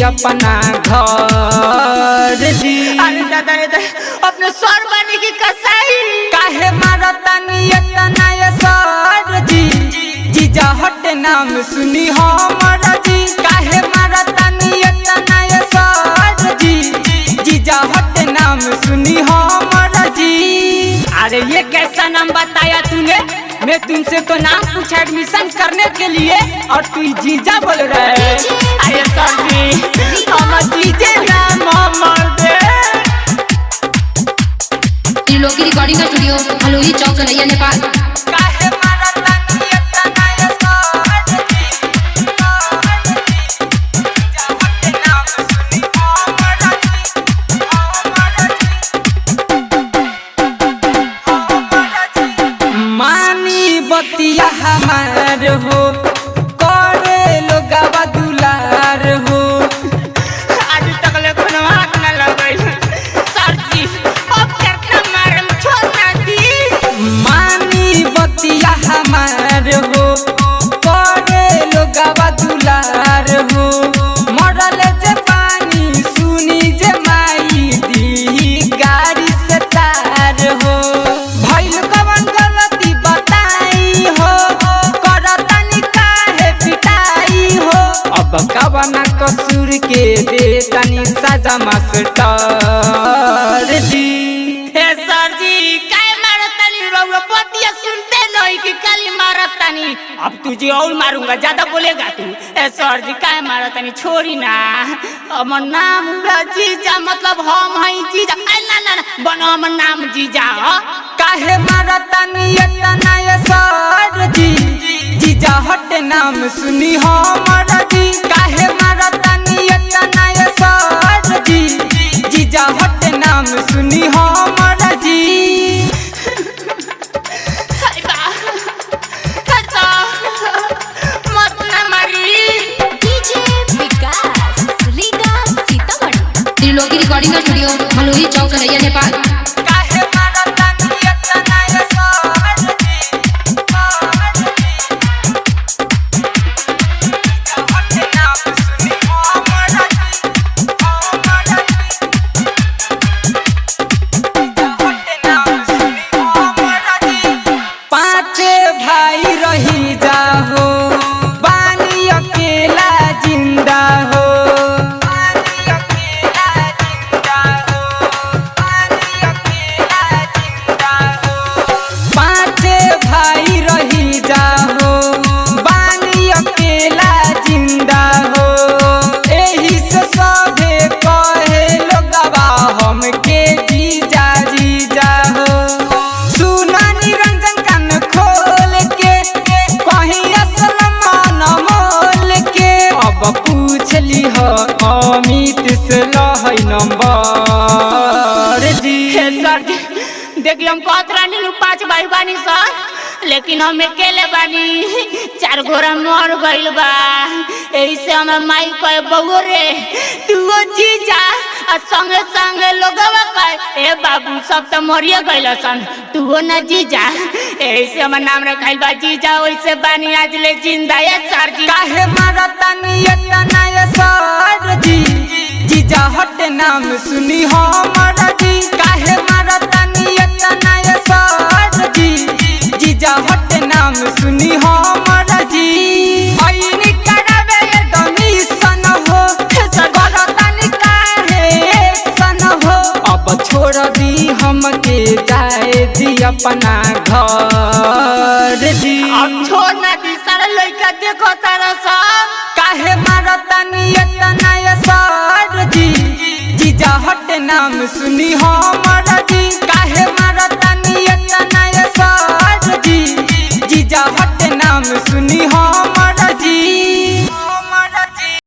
अपना घर जी। अरे दादा अपने सर बनी की कसाई काहे मारतानी इतना ये सर जी, जीजा हट नाम सुनी हमर जी। काहे मारतानी इतना ये सर जी, जीजा हट नाम सुनी हमर जी। अरे ये कैसा नाम बताया तूने? मैं तुमसे तो नाम पूछा एडमिशन करने के लिए और तू जीजा बोल रहे। अरे सर जी हम जीजे नाम हमर दे। त्रिलोकी रिकॉर्डिंग स्टूडियो हलोई चौक कन्हैया नेपाल। काहे मारतानी इतना ये सर जी, जीजा हट नाम सुनी हमर जी, हमर जी। मानी बतिया हमार हो, करे लोगवा दुलार हो। आज तक ले कोनो हाथ न लगल सर जी, अब कितना मारम छोड़ना दी। मानी बतिया हमार हो, करे लोगवा दुलार हो। मरल जे पानी सुनी जे माई दी गाड़ी से तार हो। भइल कवन गलती बताई हो, करतनी काहे पिटाई हो। अब कवना कसूर के दे तनी सजा मास्टर जी। हे सर जी काय मारतानी रउआ पतिया सुनते नहीं कि खाली मारतानी। अब तुझे और मारूंगा, ज्यादा बोलेगा तू। ए सर जी काय मारतानी छोड़ी ना। हमर नाम जीजा मतलब हम हई जीजा। ना ना ना बनो हमर नाम जीजा ह। काहे मारतानी इतना ये सर जी, जीजा हट नाम सुनी हमर जी। काहे मारतानी इतना ये सर जी, जीजा हट नाम सुनी हमर जी। हाय बा हटा मत ना मारी। डीजे विकास रीगा सीतामढ़ी। त्रिलोकी रिकॉर्डिंग स्टूडियो हलोई चौक कन्हैया नेपाल। काहे मारतानी इतना ये सर जी, जीजा हट नाम सुनी हमर जी, हमर जी। पांचे भाई रही जाहो, बानी अकेला जिंदा हो। बानी अकेला जिंदा हो, बानी अकेला जिंदा हो। पांचे भाई रही जाहो, बानी अकेला जिंदा हो। एही से सभे कहे लोगवा हमके जीजा जीजा हो। सुना निरंजन कान खोल के, कहीं असल मान मोल के। अब पूछ ली हो अमित से लहई नंबर जी। हे सर जी देखिए हम कहत रानी 5 भाई बानी सर, लेकिन हम अकेले बानी। 4 घोड़ा मर गइल बा। एही से हमर माई कहे बउआ रे तू जीजा आ संगे संगे लोगवा कहे ए बाबू सब तो मरिए गइल सन, तू ना जीजा। एही से हमर नाम रखाइल बा जीजा। ओइसे बानी आज ले जिंदा है सर जी। काहे मारतानी इतना ये सर जी, जीजा हट नाम सुनी हमर जी। काहे मारतानी इतना ये सर जी, जीजा हट नाम सुनी हमर जी। ऐनी करावे ये डोमिशन हो, करतानी काहे एक्शन हो। अब छोड़ दी हमके जाए दी अपना घर जी। अब छोड़ ना दी सारा लड़का देखो तारा सब। काहे मारतानी इतना ये सर जी, जीजा हट नाम सुनी हमर